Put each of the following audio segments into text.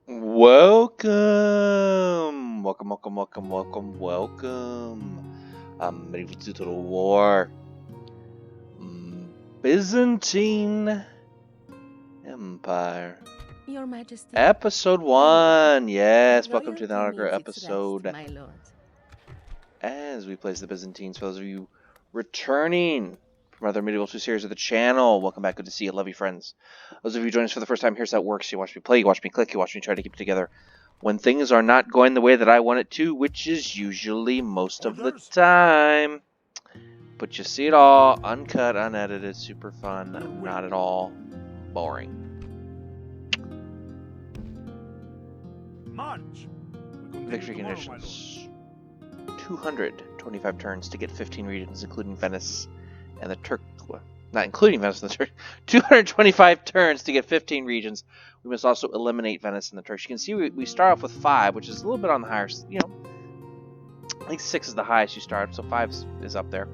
Welcome! Welcome. I'm ready for Total War. Byzantine Empire. Your Majesty. Episode 1. Yes, welcome to the Royalty inaugural needs its episode. rest, my lord. As we place the Byzantines, for those of you returning from other Medieval 2 series of the channel, welcome back. Good to see you. Love you, friends. Those of you joining us for the first time, here's how it works. You watch me play, you watch me click, you watch me try to keep it together when things are not going the way that I want it to, which is usually most of the time. But you see it all, uncut, unedited, super fun, not at all boring. March. Victory conditions. 225 turns to get 15 regions, including Venice and the Turk. Not including Venice and the Turks. 225 turns to get 15 regions. We must also eliminate Venice and the Turks. You can see we start off with 5, which is a little bit on the higher. I think 6 is the highest you start, so 5 is up there.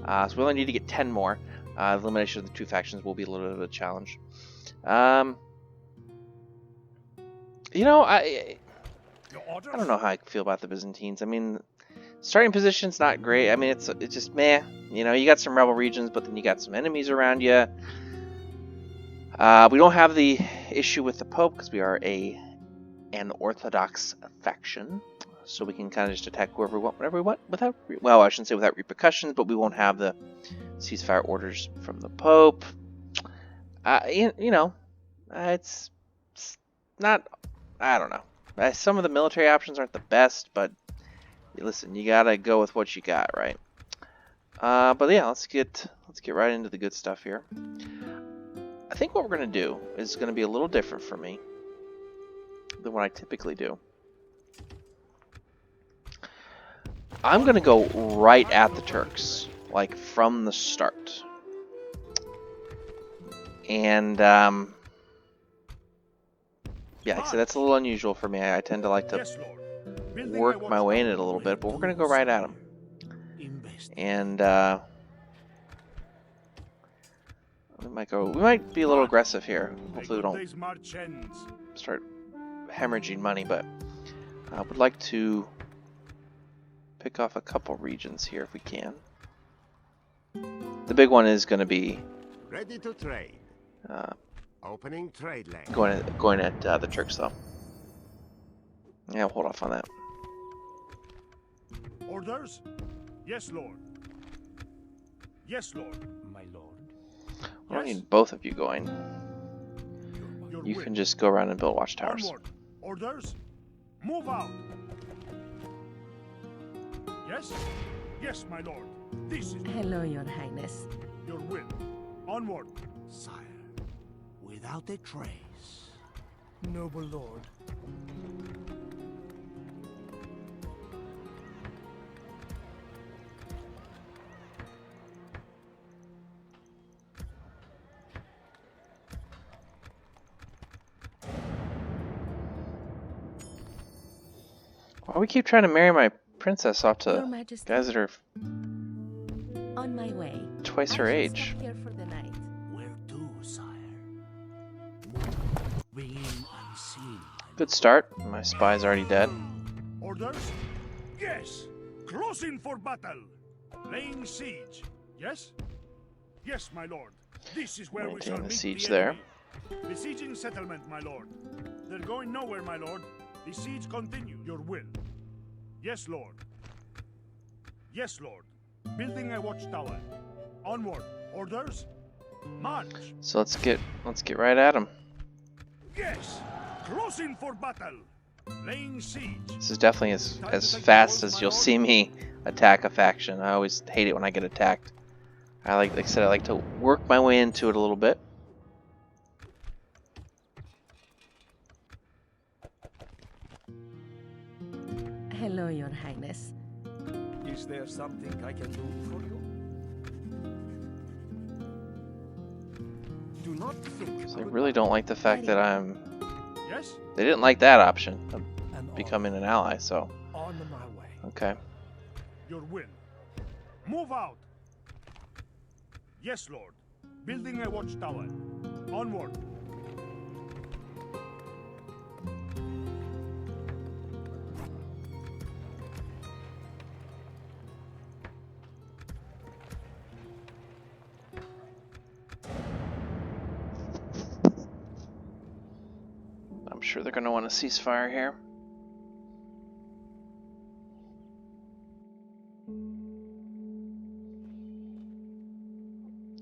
So we only need to get 10 more. The elimination of the 2 factions will be a little bit of a challenge. I don't know how I feel about the Byzantines. I mean, starting position's not great. I mean, it's just meh. You got some rebel regions, but then you got some enemies around you. We don't have the issue with the Pope because we are an Orthodox faction, so we can kind of just attack whoever we want, whenever we want, without repercussions. But we won't have the ceasefire orders from the Pope. It's not. I don't know. Some of the military options aren't the best, but listen, you gotta go with what you got, right? But yeah, let's get right into the good stuff here. I think what we're gonna do is gonna be a little different for me than what I typically do. I'm gonna go right at the Turks, like from the start, and yeah, so that's a little unusual for me. I tend to like to work my way in it a little bit, but we're gonna go right at them. And we might be a little aggressive here. Hopefully we don't start hemorrhaging money, but I would like to pick off a couple regions here if we can. The big one is going to be ready to trade. Opening trade lane. Going at the Turks, though. Yeah, we'll hold off on that. Orders? Yes, Lord. Yes, Lord. My Lord. I don't need both of you going. You can just go around and build watchtowers. Onward. Orders? Move out. Yes? Yes, my lord. This is... Hello, Your Highness. Your will. Onward. Sire, without a trace. Noble lord. Why we keep trying to marry my princess off to guys that are on my way. Twice her age. Here for the night. Where to, sire? Being unseen. Good start. My spy's already dead. Orders? Yes. Closing for battle. Laying siege. Yes? Yes, my lord. This is where we shall Maintain the meet siege the there. enemy. Besieging settlement, my lord. They're going nowhere, my lord. The siege continue. Your will. Yes, lord. Yes, lord. Building a watchtower. Onward. Orders? March. So let's get right at him. Yes. Closing for battle. Laying siege. This is definitely as fast as you'll see me attack a faction. I always hate it when I get attacked. Like I said, I like to work my way into it a little bit. Hello, Your Highness. Is there something I can do for you? Do not think. So I really don't like the fact that I'm... Yes? They didn't like that option of becoming an ally, so... On my way. Okay. Your will. Move out. Yes, lord. Building a watchtower. Onward. sure they're going to want a ceasefire here.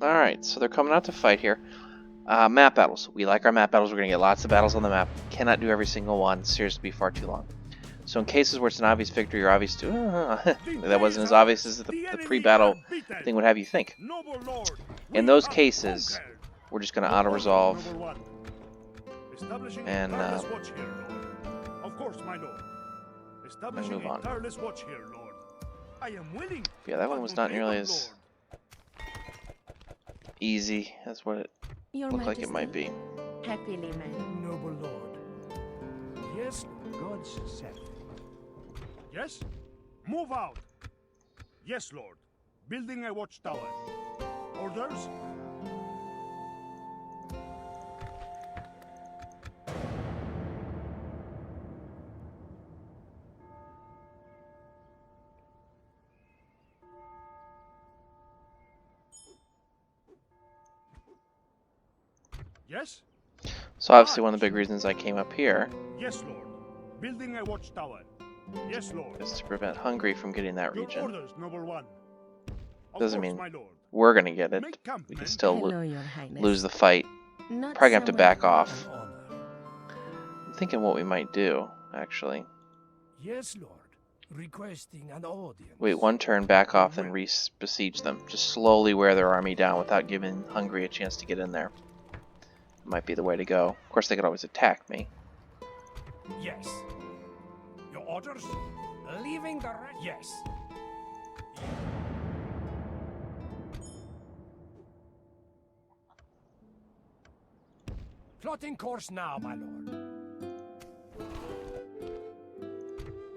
Alright, so they're coming out to fight here. Map battles. We like our map battles. We're going to get lots of battles on the map. Cannot do every single one. Seriously, it'd be far too long. So in cases where it's an obvious victory or obvious that wasn't as obvious as the pre-battle thing would have you think. In those cases, we're just going to auto-resolve and move on. Yeah, that one was not nearly as easy as what it looked like it might be. Happily, man. Noble Lord. Yes, God's sent. Yes? Move out! Yes, Lord. Building a watchtower. Orders? Yes? So obviously one of the big reasons I came up here Yes, Lord. Building a watchtower. Yes, Lord. is to prevent Hungary from getting that Your region. orders, noble one. Of Doesn't course, mean my lord. we're going to get it. Make camp, We can men. still Hello, Your Highness. lose the fight. Not Probably have to someone back who- off. An honor. I'm thinking what we might do, actually. Yes, Lord. Requesting an audience. Wait one turn, back off, and besiege them. Just slowly wear their army down without giving Hungary a chance to get in there. Might be the way to go. Of course, they could always attack me. Yes. Your orders? Leaving the rest? Yes. Plotting course now, my lord.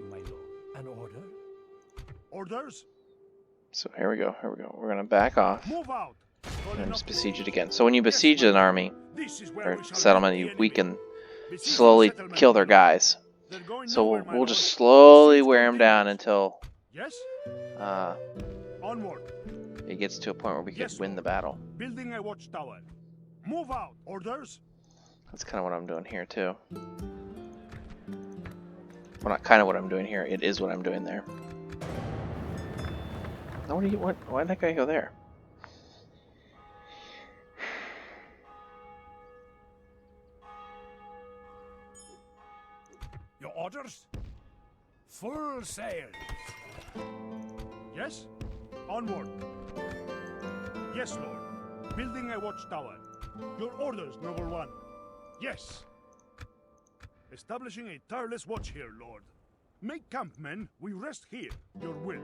My lord. An order? Orders? So here we go. Here we go. We're going to back off Move out! and just besiege it again. So when you besiege an army This is where or we shall settlement, meet you the enemy. weaken, Besiege the slowly settlement, kill their my lord. guys. They're going So nowhere, my we'll lord. just slowly Besiege wear them down continues. until Yes? uh, Onward. it gets to a point where we can Yes, win the Lord. battle. Building a watchtower. Move out! Orders? That's kind of what I'm doing here too. Well, not kind of what I'm doing here. It is what I'm doing there. Now, why did that guy go there? Your orders? Full sail. Yes? Onward. Yes, Lord. Building a watchtower. Your orders, noble one. Yes. Establishing a tireless watch here, Lord. Make camp, men. We rest here. Your will.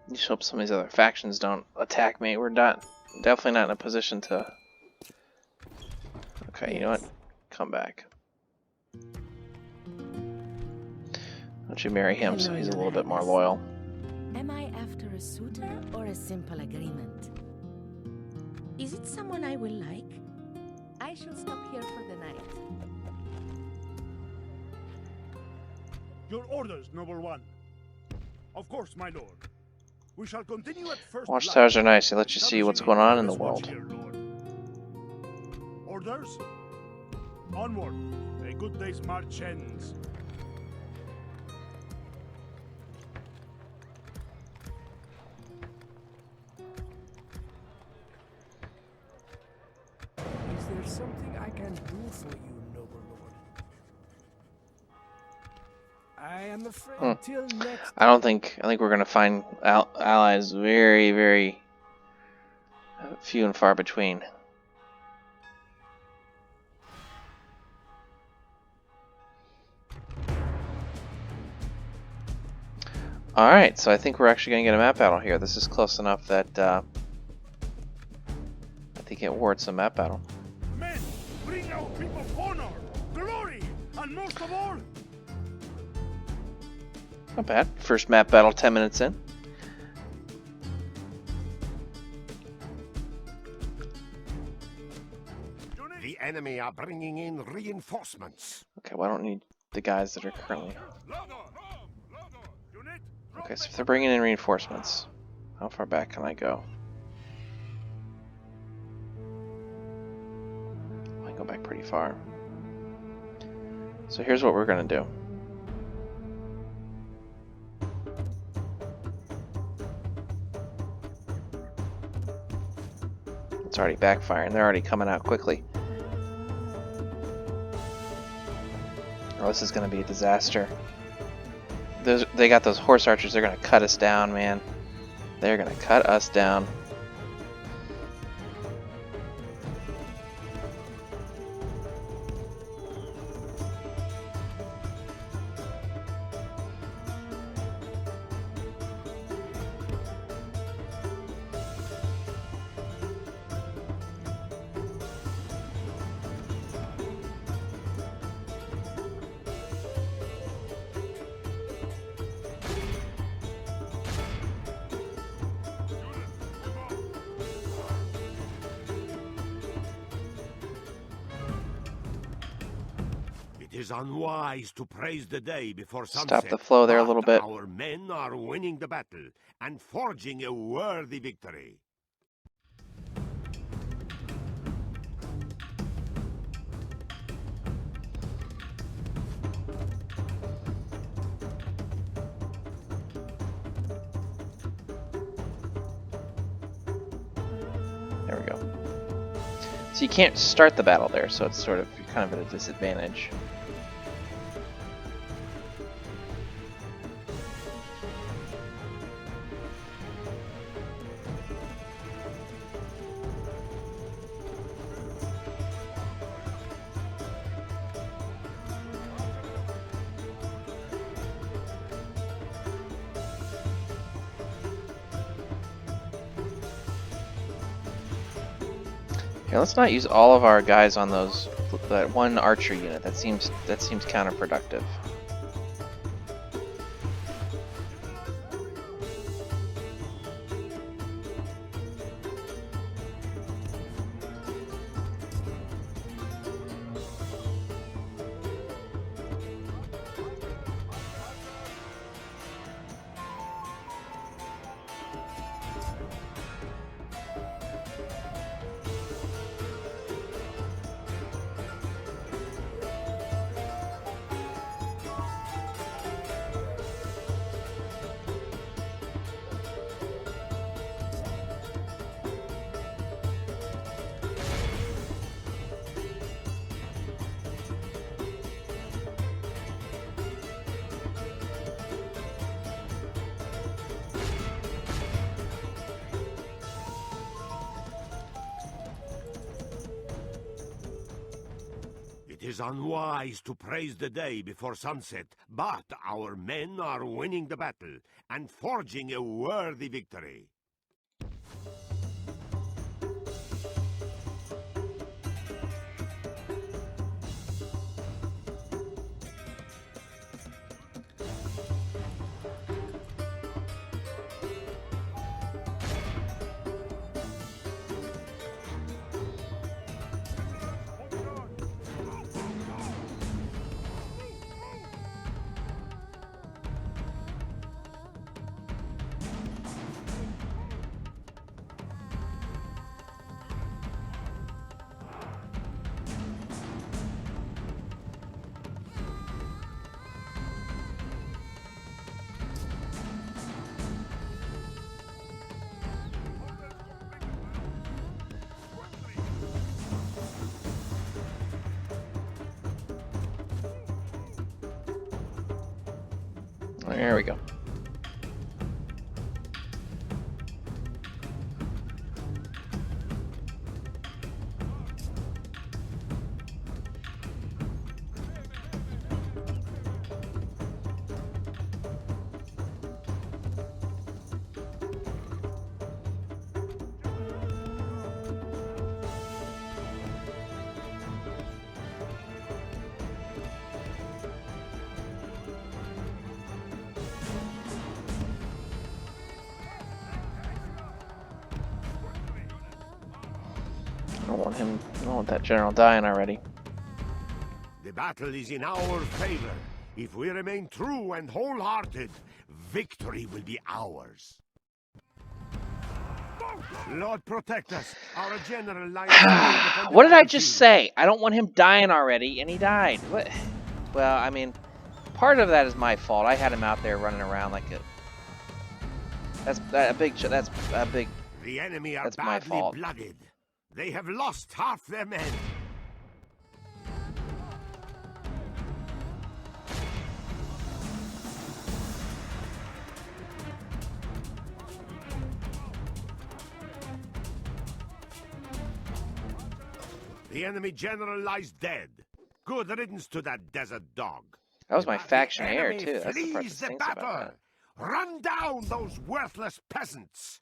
You just hope some of these other factions don't attack me. We're definitely not in a position to. Okay, you know what? Come back. Why don't you marry him so Hello, he's a Your little bit more Highness. loyal? Am I after a suitor or a simple agreement? Is it someone I will like? I shall stop here for the night. Your orders, noble one. Of course, my lord. We shall continue at first. Watchtowers light, are nice. They let you see what's establishing going a on in the tireless watch world. here, Lord. Orders? Onward. A good day's march ends. Is there something I can do for you, noble lord? I am afraid until next. I think we're gonna find allies very, very few and far between. Alright, so I think we're actually going to get a map battle here. This is close enough that I think it warrants a map battle. Men, bring our people honor, glory, and most of all, Not bad. First map battle 10 minutes in. The enemy are bringing in reinforcements. Okay, well, I don't need the guys that are currently... Unit, drop Okay, so if they're bringing in reinforcements, how far back can I go? I can go back pretty far. So here's what we're going to do. It's already backfiring. They're already coming out quickly. Oh, this is going to be a disaster. They got those horse archers. They're going to cut us down, man. They're going to cut us down. It is unwise to praise the day before sunset. Stop the flow there a but little bit. Our men are winning the battle and forging a worthy victory. There we go. So you can't start the battle there, so it's sort of, you're kind of at a disadvantage. Here, let's not use all of our guys on that one archer unit. That seems counterproductive. It is unwise to praise the day before sunset, but our men are winning the battle and forging a worthy victory. There we go. I don't want that general dying already. The battle is in our favor. If we remain true and wholehearted, victory will be ours. Lord protect us. Our general lies upon the What did I just battlefield. say? I don't want him dying already, and he died. What? Well, I mean, part of that is my fault. I had him out there running around like a. That's a big. That's a big. The enemy are That's my badly fault. blooded. They have lost half their men. The enemy general lies dead. Good riddance to that desert dog. That was my The faction heir enemy too. That's the part that flees the stinks about battle. that. Run down those worthless peasants.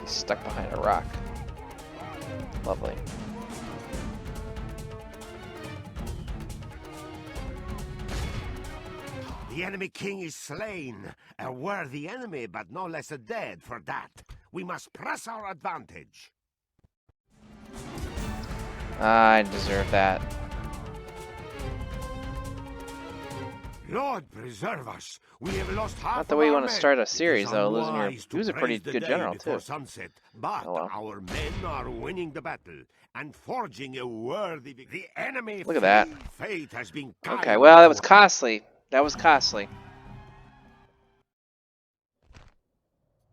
He's stuck behind a rock. Lovely. The enemy king is slain. A worthy enemy, but no less a dead for that. We must press our advantage. I deserve that. Lord preserve us. We have lost half Not the of way you our want to men. start a It series, is though, losing your. unwise He was to a pretty praise the good day general before too. sunset, but Oh, well. our men are winning the battle and forging a worthy victory. The enemy Look at that. fate has been Okay, kind well, that was to us. costly. That was costly.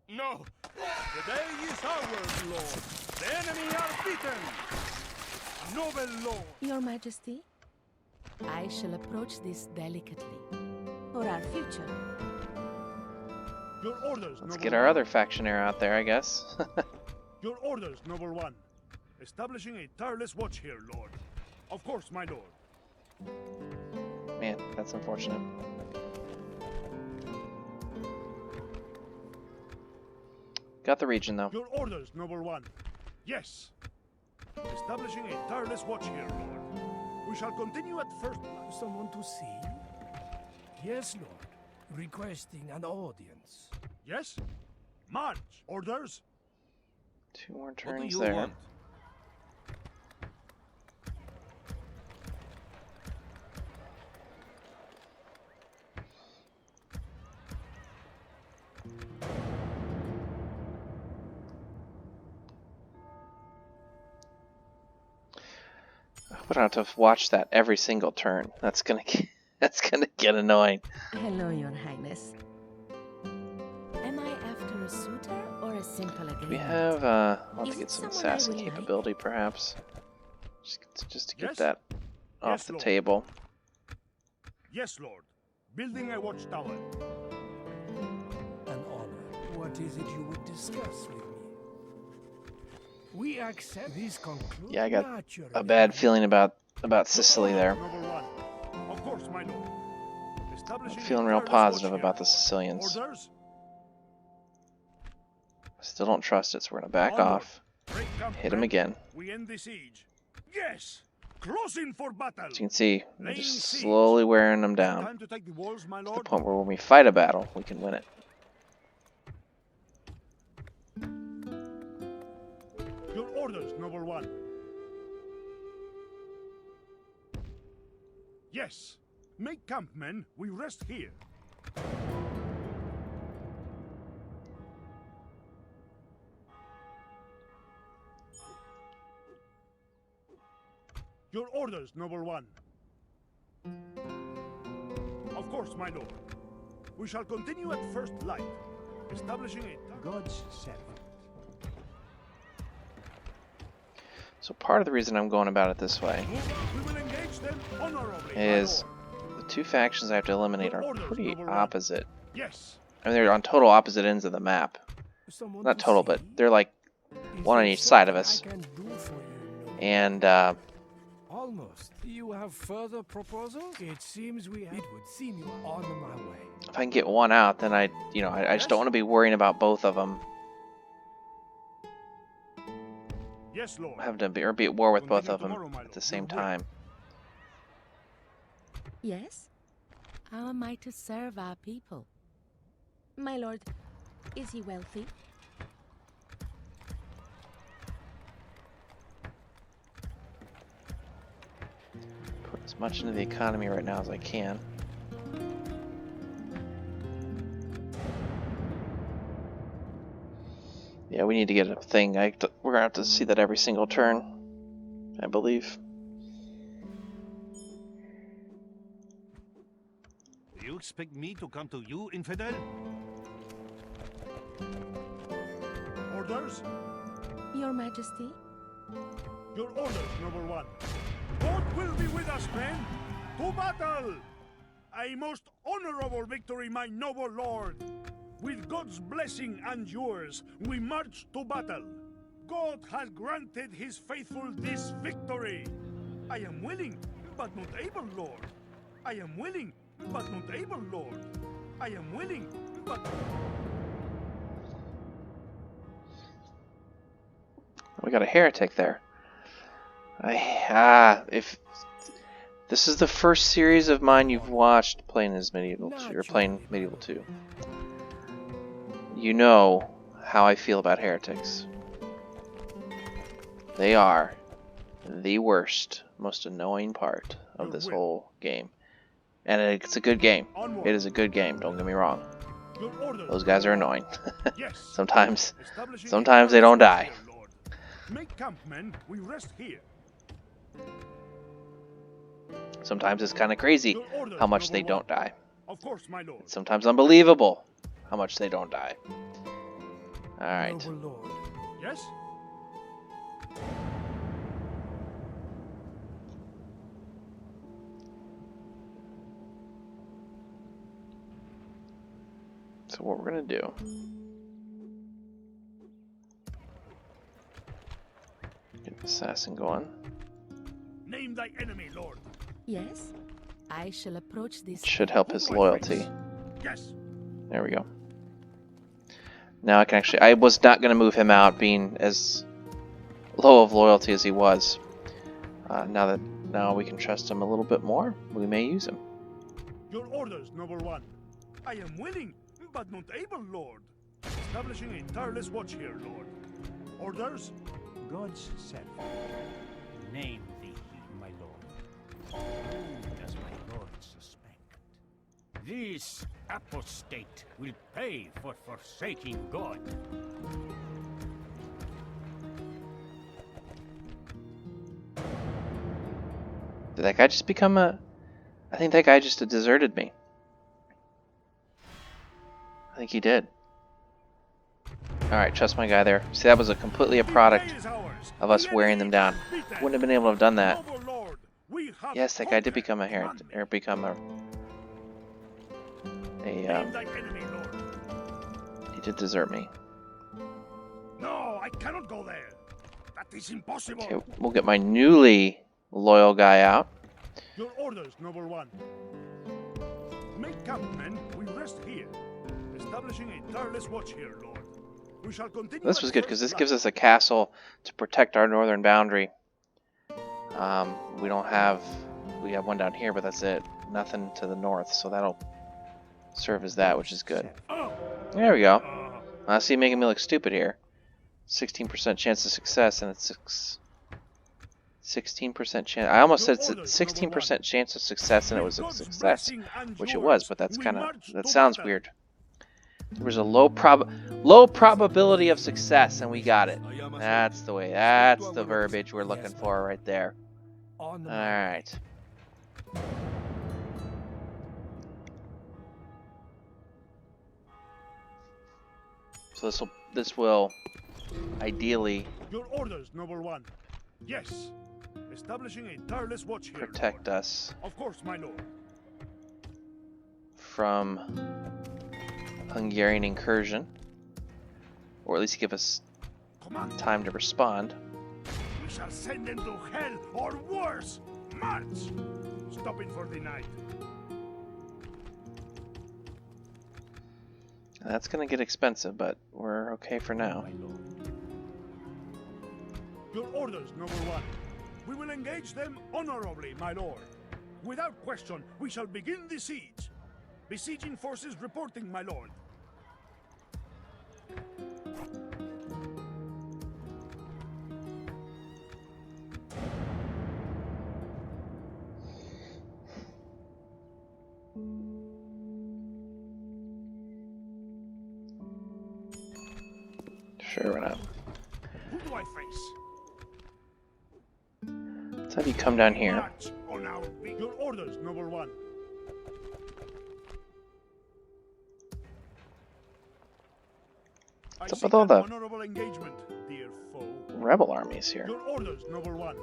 No! The day is ours, Lord! The enemy are beaten! Noble Lord! Your Majesty, I shall approach this delicately. For our future. Your orders, Let's Noble get our One. other faction heir out there, I guess. Your orders, Noble One. Establishing a tireless watch here, Lord. Of course, my lord. Man, that's unfortunate. Got the region though. Your orders, Noble One. Yes. Establishing a tireless watch here, Lord. We shall continue at first. Someone to see? Yes, Lord. Requesting an audience. Yes? March. Orders? 2 more What do turns you there. want? I don't have to watch that every single turn. That's gonna get annoying. Hello, Your Highness. Am I after a suitor or a simple agreement? We have I'll have Is to get it some someone I assassin will like? capability perhaps. Just to get Yes? that off Yes, the Lord. table. Yes, Lord. Building a watchtower. An honor. What is it you would discuss with me? We accept this conclusion. Yeah, I got naturally. a bad feeling about Sicily Your there. orders, Noble One. Of course, my lord. Establishing I'm a feeling real tireless positive watch about here. the Sicilians. Orders? Still don't trust it, so we're gonna back Onward. off. Break camp, Hit him men. again. We end the siege. Yes! Closing for battle! As you can see, we're Laying just siege. slowly wearing them Is it down time to take the walls, my to the lord? point where when we fight a battle, we can win it. Your orders, Noble One. Yes. Make camp, men. We rest here. Your orders, Noble One. Of course, my lord. We shall continue at first light, establishing a God's servant. So part of the reason I'm going about it this way We will engage them honorably, my is lord. the two factions I have to eliminate Your are orders, pretty Noble One. opposite. Yes. I mean, they're on total opposite ends of the map. Someone Not to total, see? but they're like Is one on there each side of something us. I can do for you, noble? And Almost. You have further proposals? It seems we have. It would seem you are on my way. if I can get one out, then I just don't want to be worrying about both of them. Yes, Lord. Having to be at war with both Continue of them tomorrow, my at lord. the same Your will. time. Yes? How am I to serve our people? My lord, is he wealthy? Put as much into the economy right now as I can. Yeah, we need to get a thing. We're gonna have to see that every single turn, I believe. Do you expect me to come to you, infidel? Orders? Your Majesty? Your orders, noble one. God will be with us, men. To battle! A most honorable victory, my noble lord. With God's blessing and yours, we march to battle. God has granted his faithful this victory. I am willing, but not able, Lord. I am willing, but not able, Lord. I am willing, but... We got a heretic there. If this is the first series of mine you've watched playing as Medieval 2, or playing Medieval 2, you know how I feel about heretics. They are the worst, most annoying part of this whole game. And it's a good game. It is a good game, don't get me wrong. Those guys are annoying. Sometimes they don't die. Make camp, men. We rest here. Sometimes it's kind of crazy how much they don't die. Of course, my lord. It's sometimes unbelievable how much they don't die. Alright. Noble lord. Yes? So what we're going to do... Get the assassin going. Name thy enemy, lord. Yes? I shall approach this... Should help his loyalty. Yes. There we go. Now I can actually... I was not going to move him out, being as low of loyalty as he was. Now we can trust him a little bit more, we may use him. Your orders, noble one. I am willing, but not able, lord. Establishing a tireless watch here, lord. Orders? God's self. Name thee, my lord. Who does my lord suspect? This apostate will pay for forsaking God. Did that guy just become a... I think that guy just deserted me. I think he did. Alright, trust my guy there. See, that was completely a product of us wearing them down. Wouldn't have been able to have done that. Yes, that guy did become a heretic, or become he did desert me. No, I cannot go there. That is impossible. Okay, we'll get my newly loyal guy out. Your orders, noble one. Make camp, men. We rest here. Establishing a tireless watch here, lord. We shall continue. This was good because this gives us a castle to protect our northern boundary. We don't have... We have one down here, but that's it. Nothing to the north, so that'll serve as that, which is good. There we go. I see, making me look stupid here. 16% chance of success, and it's 16% chance. I almost said 16% chance of success, and it was a success, which it was. But that's kind of, that sounds weird. There was a low probability of success, and we got it. That's the way. That's the verbiage we're looking for right there. All right. So this will ideally your orders, noble one. Yes. Establishing a tireless watch here. Protect us. Of course, my lord. From Hungarian incursion, or at least give us time to respond. We shall send them to hell or worse. March. Stopping for the night. That's gonna get expensive, but we're okay for now. Your orders, noble one. We will engage them honorably, my lord. Without question, we shall begin the siege. Besieging forces reporting, my lord. Sure, why not? Who do I face? Let's have you come down here. March on our beat. Your orders, noble one. What's up with all the honorable engagement, dear foe. rebel armies here? Your orders, noble one.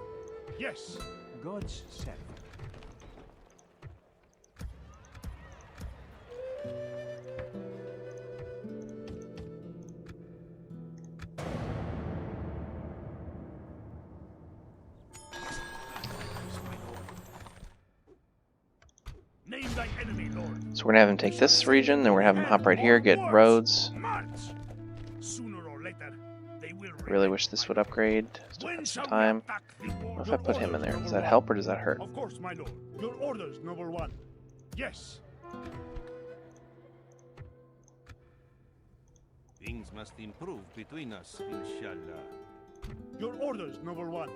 Yes. God's servant. Name thy enemy, lord. So we're gonna have him take this region, then we're gonna have him hop right here, get roads. March. Sooner or later, they will. Really wish this would upgrade. Still When got shall some we time. attack the war? What if I Your put him in orders, there? Does noble that one. help or does that hurt? Of course, my lord. Your orders, noble one. Yes. Things must improve between us, inshallah. Your orders, noble one.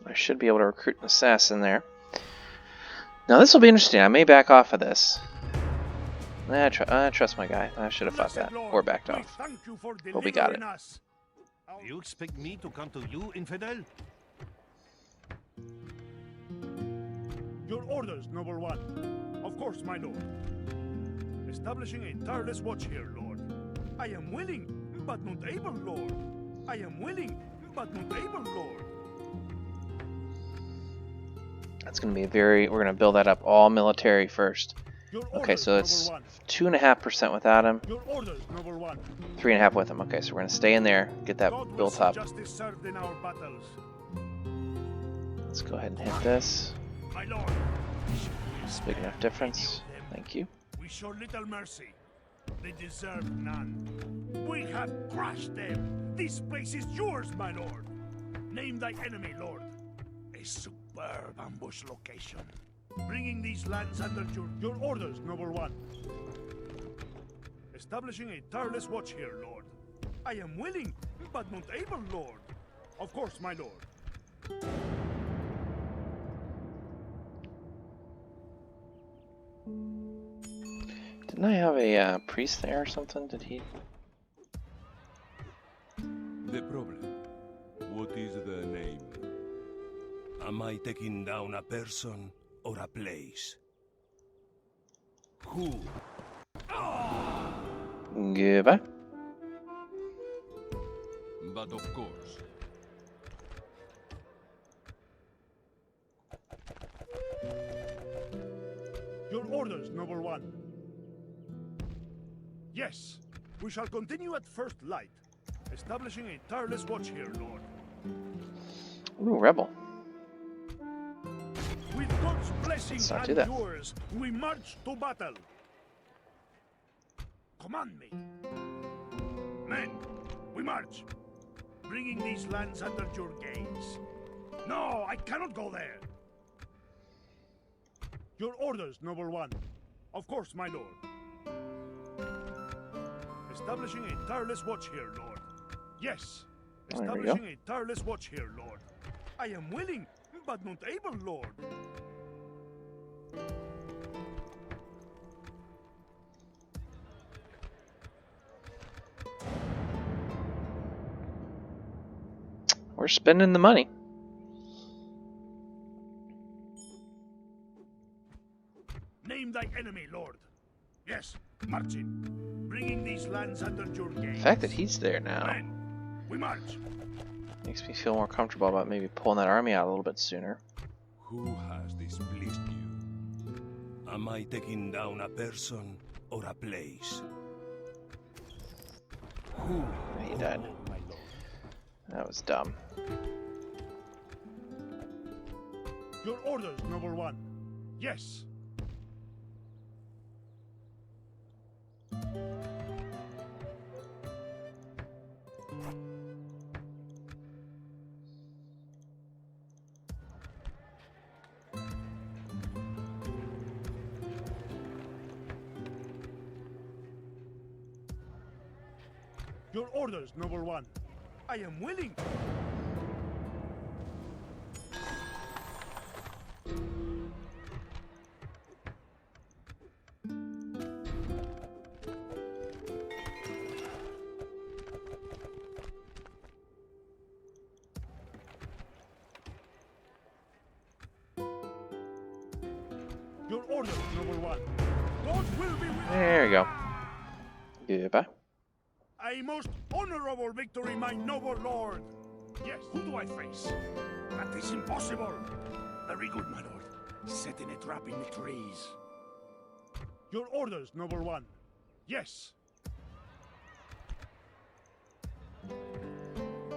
I should be able to recruit an assassin there. Now this will be interesting. I may back off of this. I trust my guy. I should have fought that or backed off. Thank you for But we got it. delivering us. You expect me to come to you, infidel? Your orders, noble one. Of course, my lord. Establishing a tireless watch here, lord. I am willing, but not able, lord. I am willing, but not able, lord. That's going to be we're going to build that up all military first. Your Okay, orders, so it's noble one. 2.5% without him, Your orders, noble one. 3.5 with him. Okay, so we're going to stay in there, get that God will built see up. justice served in our battles. Let's go ahead and hit this. My lord. It's a big enough difference. Thank you. We show little mercy. They deserve none. We have crushed them. This place is yours, my lord. Name thy enemy, lord. A superb ambush location. Bringing these lands under your orders, noble one. Establishing a tireless watch here, lord. I am willing, but not able, lord. Of course, my lord. Didn't I have a priest there or something? Did he? The problem. What is the name? Am I taking down a person or a place? Who? Goodbye. But of course. Your orders, noble one. Yes, we shall continue at first light. Establishing a tireless watch here, lord. Ooh, rebel. With God's blessing Let's not and do that. yours, we march to battle. Command me. Men, we march. Bringing these lands under your gaze. No, I cannot go there. Your orders, noble one. Of course, my lord. Establishing a tireless watch here, lord. Yes. There we go. Establishing a tireless watch here, lord. I am willing, but not able, lord. We're spending the money. Name thy enemy, lord. Yes, marching. Bringing these lands under your gaze. The fact that he's there now Men, we march. makes me feel more comfortable about maybe pulling that army out a little bit sooner. Who has displeased you? Am I taking down a person or a place? Who? He died. My lord. That was dumb. Your orders, noble one. Yes. Your orders, noble one. I am willing. Your orders, noble one. God will be with There you go. Goodbye. a most honorable victory, my noble lord. Yes, who do I face? That is impossible. Very good, my lord. Setting a trap in the trees. Your orders, noble one. Yes.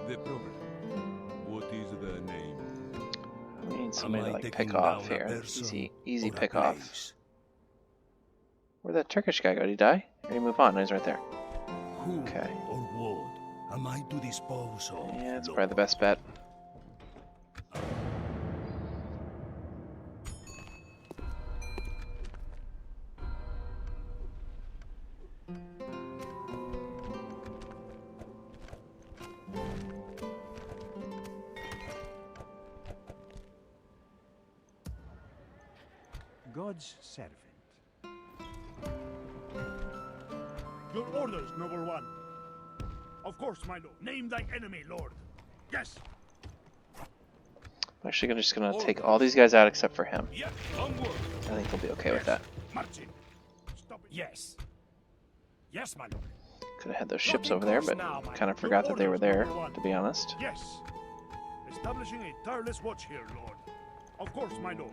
The problem. What is the name? We need Am somebody to I like taking pick off down a here. person Easy or a pick off. place? Where'd that Turkish guy go? Did he die? Or did he move on? No, he's right there. Who Okay. or what am I to dispose of? Yeah, that's Lord? probably the best bet. God's servant. Your orders, noble one. Of course, my lord. Name thy enemy, lord. Yes. I'm actually just gonna take all these guys out except for him. Yet onward. I think we'll be okay with that. Marching. Stop it. Yes. Yes, my lord. Could have had those ships over there, but kind of forgot that they were there, to be honest. Yes. Establishing a tireless watch here, lord. Of course, my lord.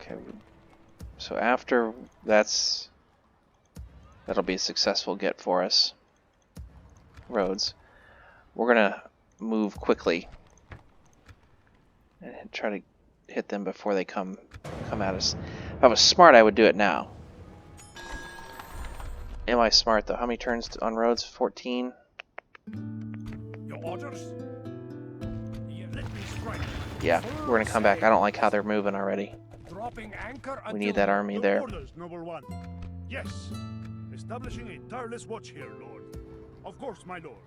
Okay. So after that'll be a successful get for us. Roads. We're gonna move quickly and try to hit them before they come at us. If I was smart, I would do it now. Am I smart though? How many turns on roads? 14. Your orders? Let me strike. Yeah, we're gonna come back. I don't like how they're moving already. Dropping anchor We need that army there. Orders, noble one. Yes. Establishing a tireless watch here, lord. Of course, my lord.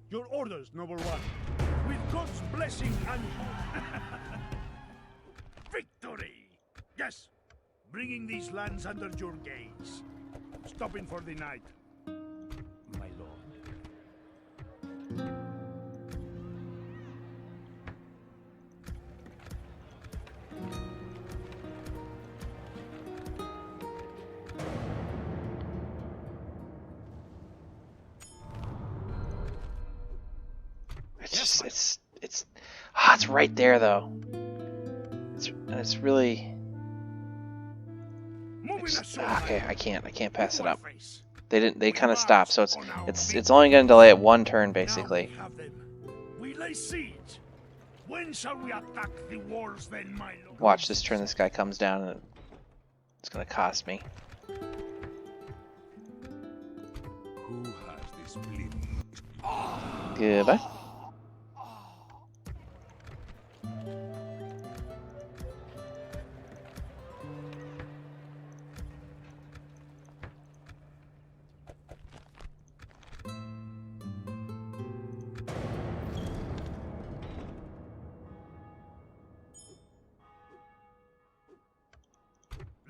Your orders, noble one. With God's blessing and victory. Yes. Bringing these lands under your gaze. Stopping for the night. My lord. It's just it's right there though. It's really okay. I can't pass it up. They kind of stopped, so it's only going to delay it one turn basically. We lay siege. When shall we attack the walls then, my lord? Watch this turn. This guy comes down and it's going to cost me. Who has this bleeding? Goodbye.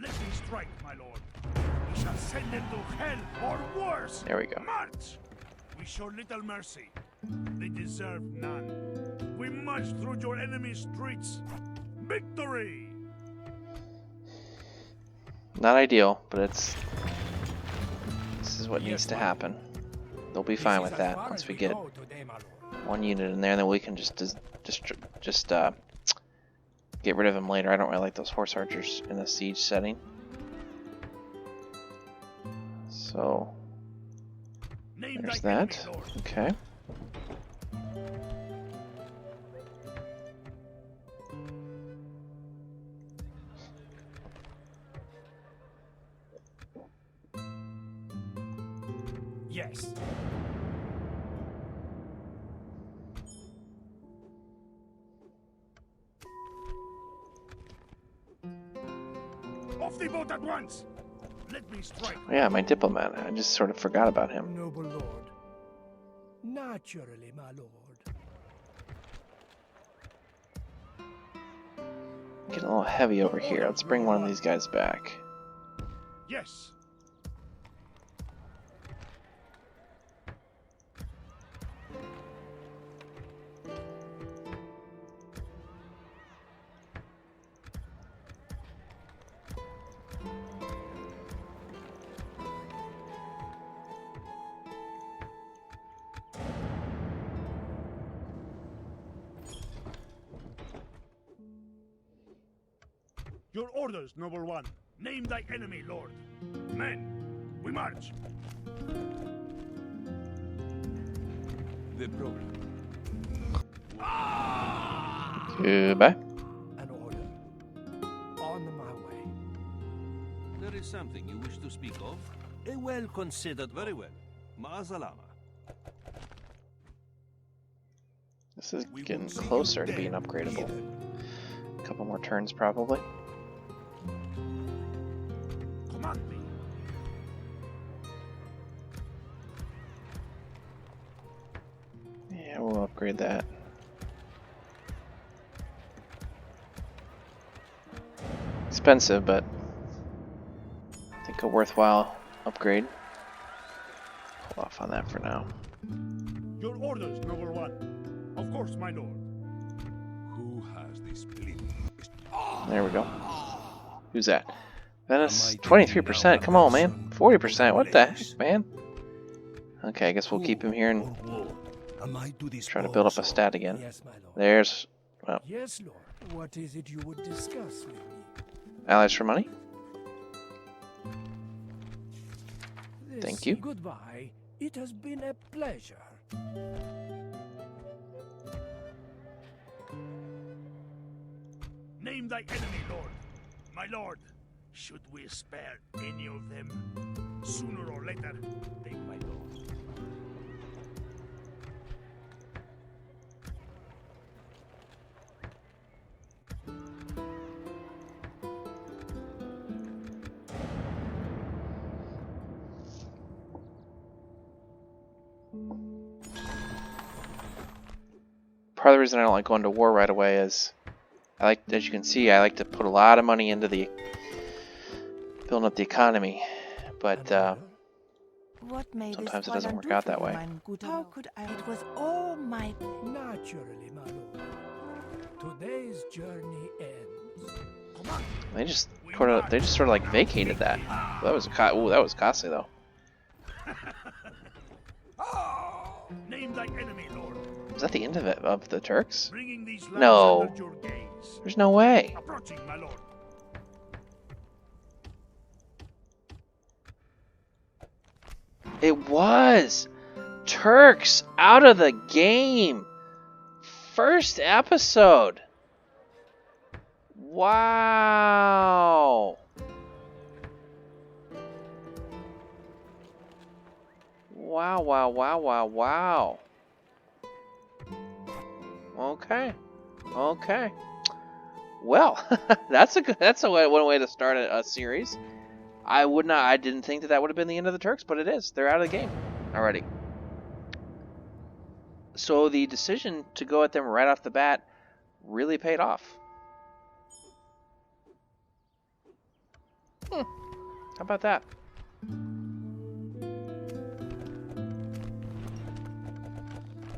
Let me strike, my lord. We shall send them to hell or worse. There we go. March! We show little mercy. They deserve none. We march through your enemy's streets. Victory! Not ideal, but this is what needs to happen. They'll be fine with that once we get one unit in there, and then we can just get rid of them later. I don't really like those horse archers in a siege setting. So there's that. Okay. Yes. Off the boat at once! Let me strike. Yeah, my diplomat. I just sort of forgot about him. Noble lord. Naturally, my lord. Getting a little heavy over here. Let's bring one of these guys back. Yes. Your orders, noble one. Name thy enemy, lord. Men, we march. The problem. Goodbye. An order. On my way. There is something you wish to speak of? A well-considered... Very well. Ma'azalama. This is getting closer to being upgradable. A couple more turns, probably. Command me. Yeah, we'll upgrade that. Expensive, but I think a worthwhile upgrade. Hold off on that for now. Your orders, noble one. Of course, my lord. Who has this plea? There we go. Who's that? Venice, 23%. Come on, man. 40%. What the heck, man? Okay, I guess we'll keep him here and try to build up a stat again. Yes, my lord. There's, well, Yes, lord. What is it you would discuss with me? allies for money. This Thank you. Goodbye. It has been a pleasure. Name thy enemy, lord. My lord, should we spare any of them? Sooner or later, they my lord. Part of the reason I don't like going to war right away is I like, as you can see, I like to put a lot of money into the building up the economy, but What may sometimes this it doesn't fräulein work do out for that you, way. mein guter How could I? It was all my... Naturally, my lord. Today's journey ends. They just sort of like vacated that. That was that was costly though. Name thy enemy, lord. Is that the end of it of the Turks? Bringing these lands No. under your gaze. There's no way. Approaching, my lord. It was Turks out of the game. First episode. Wow. Wow, wow, wow, wow, wow. Okay. Okay. Well, that's one way to start a series. I didn't think that would have been the end of the Turks, but it is. They're out of the game already. So the decision to go at them right off the bat really paid off. How about that?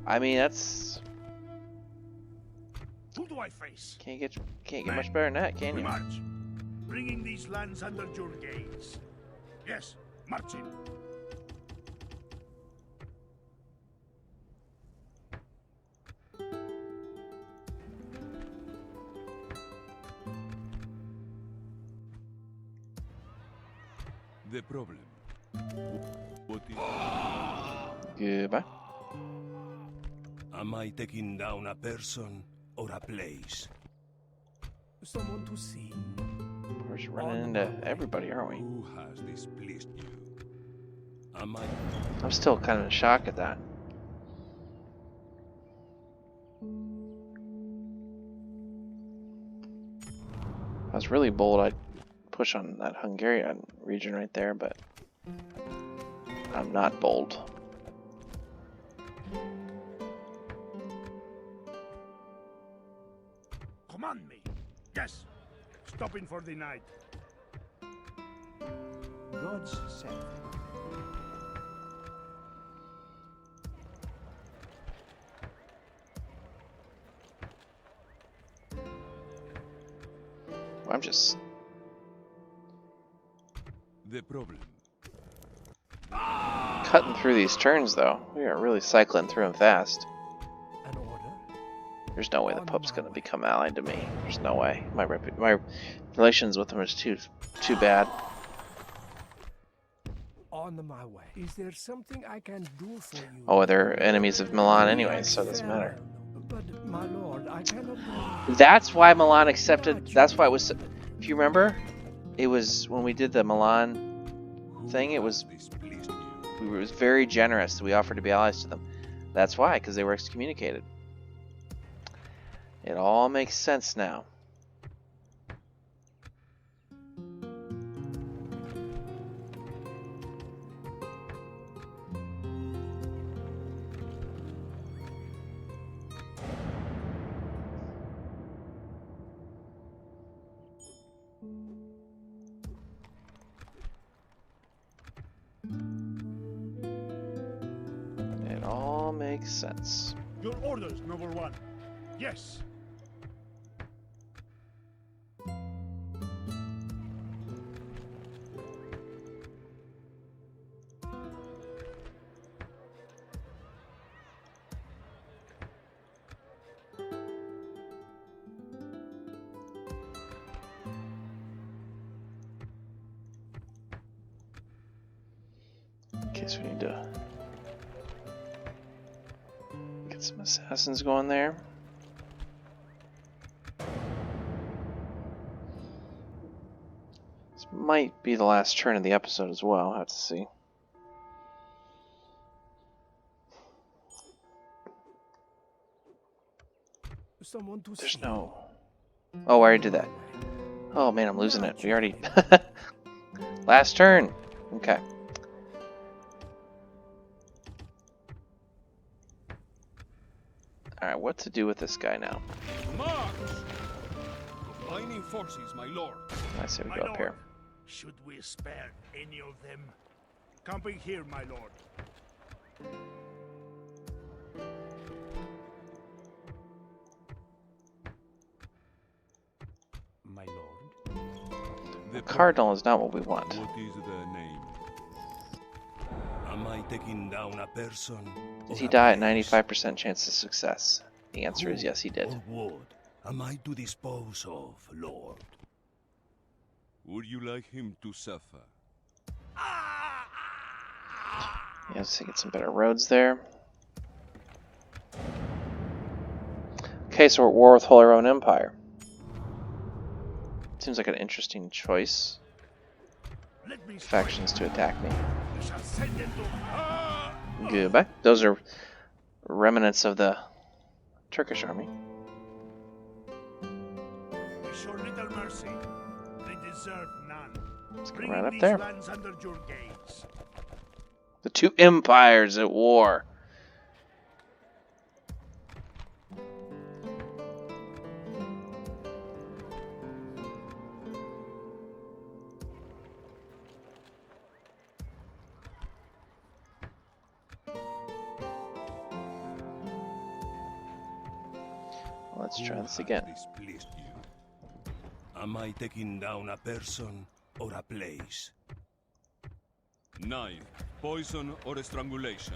I mean, that's Who do I face? can't get much better than that, can We you? march. Bringing these lands under your gaze. Yes, marching. The problem. What is... Goodbye. Am I taking down a person or a place? Someone to see. We're just running into everybody, aren't we? Who has displeased you? Am I... I'm still kind of in shock at that. If I was really bold, I'd push on that Hungarian region right there, but I'm not bold. Command me. Yes. Stopping for the night. God's sent. I'm just The problem. cutting through these turns, though. We are really cycling through them fast. An order? There's no way the Pope's going to become allied to me. There's no way. My relations with him is too bad. On my way. Is there something I can do for you? Oh, they're enemies of Milan anyway, so it doesn't matter. But my lord, I cannot. That's why Milan accepted. That's why it was. If you remember, it was when we did the Milan thing. It was Displeased you. we was very generous. We offered to be allies to them. That's why, because they were excommunicated. It all makes sense now. It all makes sense. Your orders, number one. Yes. In case we need to get some assassins going there. This might be the last turn of the episode as well. I'll have to see. Someone to There's see. no. Oh, I already did that. Oh man, I'm losing it. We already. Last turn. Okay. Alright, what to do with this guy now? March! Combining forces, my lord. I say we My go up lord, here. should we spare any of them? Camping here, my lord. My lord. The cardinal is not what we want. What is the name? Am I taking down a person? Did or he a die at place? 95% chance of success? The answer is Who yes, he did. Or what am I to dispose of, lord? Would you like him to suffer? Yeah, let's see, get some better roads there. Okay, so we're at war with Holy Roman Empire. Seems like an interesting choice. Let me strike. Factions to attack me. We shall send them to. Goodbye. Those are remnants of the Turkish army. We show little mercy. They deserve none. Let's go Bring right up these there. lands under your gaze. The two empires at war. Let's try this again. Displeased you? Am I taking down a person or a place? 9. Poison or strangulation?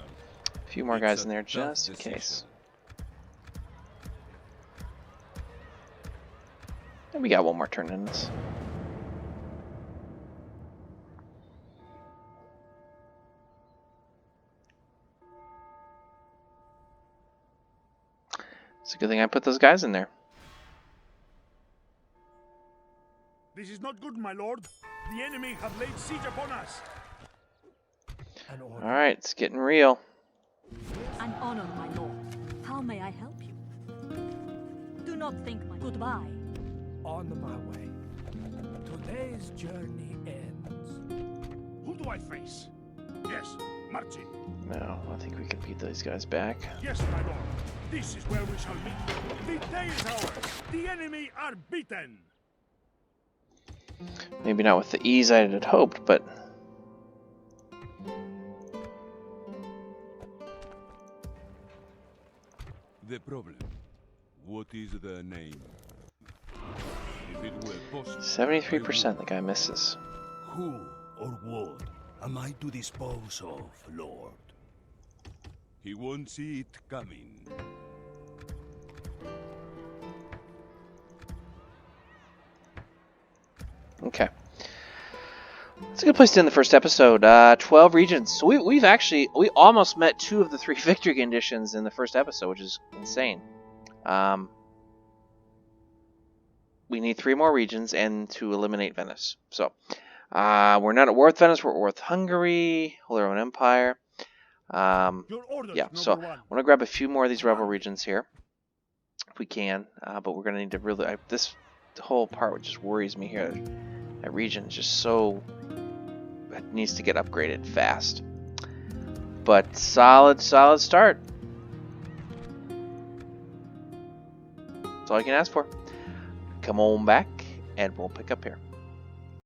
A few more It's guys a in there tough just in decision. case. And we got one more turn in this. It's a good thing I put those guys in there. This is not good, my lord. The enemy have laid siege upon us. An order. Alright, it's getting real. An honor, my lord. How may I help you? Do not think my goodbye. On my way. To Today's journey ends. Who do I face? Yes, marching. No, I think we can beat these guys back. Yes, my lord. This is where we shall meet. The day is ours. The enemy are beaten. Maybe not with the ease I had hoped, but... The problem. What is the name? If it were possible, 73% the guy misses. who or what am I to dispose of, Lord? He won't see it coming. Okay. It's a good place to end the first episode. 12 regions. So we almost met 2 of the 3 victory conditions in the first episode, which is insane. We need 3 more regions and to eliminate Venice. So we're not at war with Venice. We're at war with Hungary, Holy Roman Empire. Your orders, Yeah. So I want to grab a few more of these rebel regions here, if we can. But we're gonna need to really. This whole part just worries me here. That region is just so. It needs to get upgraded fast. But solid start. That's all I can ask for. Come on back, and we'll pick up here.